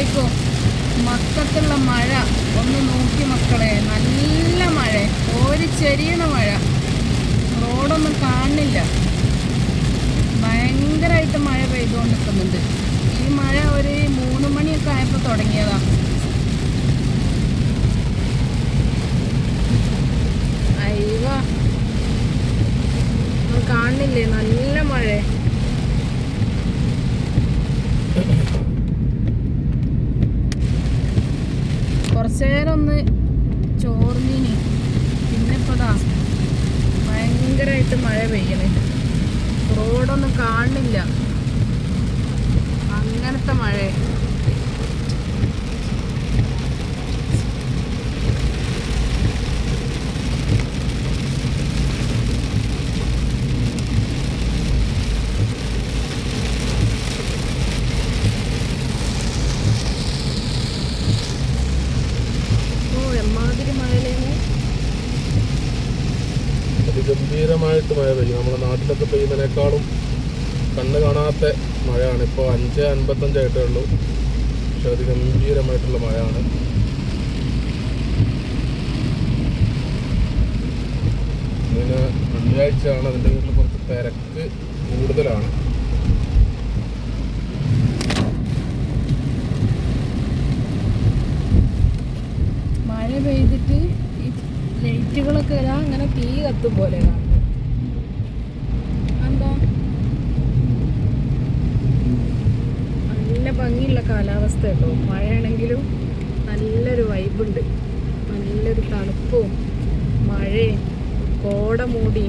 അസ്സലാമലൈക്കും. മക്കത്തുള്ള മഴ ഒന്ന് നോക്കി മക്കളെ, നല്ല മഴ, ചെരിയണ മഴ, റോഡൊന്നും കാണുന്നില്ല. ഭയങ്കരമായിട്ട് മഴ പെയ്തുകൊണ്ടിരിക്കുന്നുണ്ട്. ഈ മഴ ഒരു 3 മണിയൊക്കെ ആയപ്പോൾ തുടങ്ങിയതാ. അയ്യോ, കാണുന്നില്ലേ, നല്ല മഴ. കുറച്ചേരം ഒന്ന് ചോർന്നിനി, പിന്നെ ഇപ്പതാ ഭയങ്കരമായിട്ട് മഴ പെയ്യണേ. റോഡൊന്നും കാണുന്നില്ല, അങ്ങനത്തെ മഴ. ഗംഭീരമായിട്ട് മഴ പെയ്യും. നമ്മുടെ നാട്ടിലൊക്കെ പെയ്യുന്നതിനേക്കാളും കണ്ണ് കാണാത്ത മഴയാണ്. ഇപ്പോൾ 5:55 ആയിട്ടേ ഉള്ളൂ, പക്ഷെ അത് ഗംഭീരമായിട്ടുള്ള മഴയാണ്. ഇതിന് വെള്ളിയാഴ്ചയാണ്, അതിൻ്റെ വീട്ടിൽ കുറച്ച് തിരക്ക് കൂടുതലാണ്. മഴ പെയ്തിട്ട് ഈ ലൈറ്റുകളൊക്കെ അങ്ങനെ തീ കത്തും പോലെ കാണുന്നു. എന്താ നല്ല ഭംഗിയുള്ള കാലാവസ്ഥ കേട്ടോ. മഴയാണെങ്കിലും നല്ലൊരു വൈബുണ്ട്, നല്ലൊരു തണുപ്പും മഴയും കോട മൂടി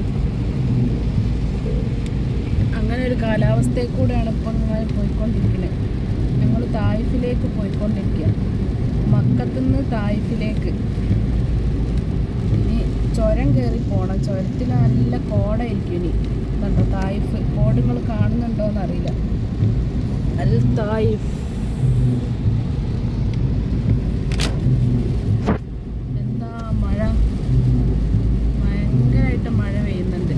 അങ്ങനെ ഒരു കാലാവസ്ഥയിൽ കൂടെയാണ് ഇപ്പം ഞങ്ങൾ പോയിക്കൊണ്ടിരിക്കുന്നത്. ഞങ്ങൾ തായിഫിലേക്ക് പോയിക്കൊണ്ടിരിക്കുക, മക്കത്തുനിന്ന് തായിഫിലേക്ക്. ഇനി ചുരം കയറി പോകണം. ചുരത്തിൽ നല്ല കോടയായിരിക്കും. ഇനി കണ്ടോ തായിഫ് ബോർഡ് നിങ്ങൾ കാണുന്നുണ്ടോയെന്ന് അറിയില്ല. അൽ തായിഫ്. എന്താ മഴ, ഭയങ്കരമായിട്ട് മഴ പെയ്യുന്നുണ്ട്.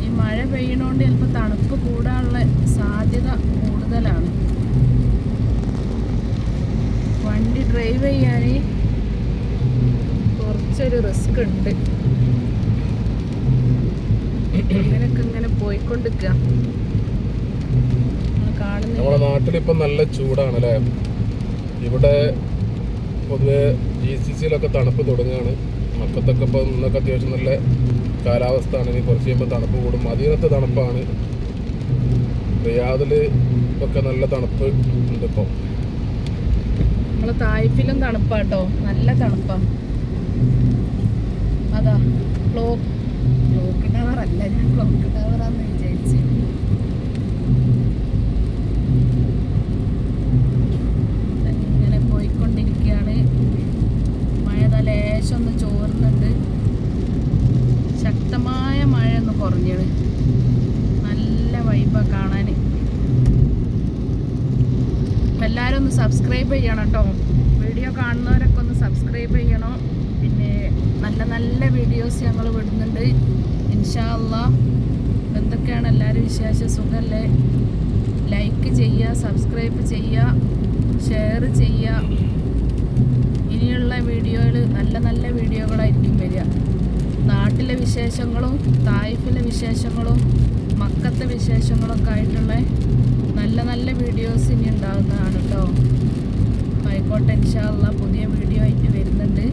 ഈ മഴ പെയ്യണോണ്ട് ചിലപ്പോൾ തണുപ്പ് കൂടാനുള്ള സാധ്യത കൂടുതലാണ്. വണ്ടി ഡ്രൈവ് ചെയ്യാൻ കുറച്ചൊരു റിസ്ക് ഉണ്ട്. ഇങ്ങനെയൊക്കെ ഇങ്ങനെ പോയിക്കൊണ്ടിരിക്കുക. നമ്മുടെ നാട്ടിലിപ്പം നല്ല ചൂടാണ് അല്ലേ. ഇവിടെ പൊതുവെ GCCയിലൊക്കെ തണുപ്പ് തുടങ്ങുകയാണ്. മക്കത്തൊക്കെ ഇപ്പം ഇന്നൊക്കെ അത്യാവശ്യം നല്ല കാലാവസ്ഥ ആണ്. ഇനി കുറച്ച് കഴിയുമ്പോൾ തണുപ്പ് കൂടും. മദീനത്തെ തണുപ്പാണ്. റിയാദിൽ ഒക്കെ നല്ല തണുപ്പ് ഉണ്ട് ഇപ്പോൾ. നമ്മളെ തായിഫിലും തണുപ്പാട്ടോ, നല്ല തണുപ്പാ. അതാ ക്ലോക്ക് ടവർ അല്ല, ഞാൻ ക്ലോക്ക് ടവറാന്ന് വിചാരിച്ച്. ഇങ്ങനെ പോയിക്കൊണ്ടിരിക്കുകയാണ്. മഴ ലേശം ഒന്ന് ചോർന്നുണ്ട്. ശക്തമായ മഴ ഒന്ന് കുറഞ്ഞത്. നല്ല വൈബാ കാണാൻ. എല്ലാവരും ഒന്ന് സബ്സ്ക്രൈബ് ചെയ്യണം കേട്ടോ. വീഡിയോ കാണുന്നവരൊക്കെ ഒന്ന് സബ്സ്ക്രൈബ് ചെയ്യണം. പിന്നെ നല്ല നല്ല വീഡിയോസ് ഞങ്ങൾ വിടുന്നുണ്ട് ഇൻഷാ അല്ലാഹ്. എന്തൊക്കെയാണ് എല്ലാവരും വിശേഷം, സുഖമല്ലേ? ലൈക്ക് ചെയ്യുക, സബ്സ്ക്രൈബ് ചെയ്യുക, ഷെയർ ചെയ്യുക. ഇനിയുള്ള വീഡിയോയിൽ നല്ല നല്ല വീഡിയോകളായിരിക്കും വരിക. നാട്ടിലെ വിശേഷങ്ങളും തായിഫിലെ വിശേഷങ്ങളും മക്കത്തെ വിശേഷങ്ങളൊക്കെ ആയിട്ടുള്ള നല്ല നല്ല വീഡിയോസ് ഇനി ഉണ്ടാകുന്നതാണ് കേട്ടോ. ആയിക്കോട്ടെ, ഇൻഷാ അല്ലാഹ് പുതിയ വീഡിയോ ആയിട്ട് വരുന്നുണ്ട്.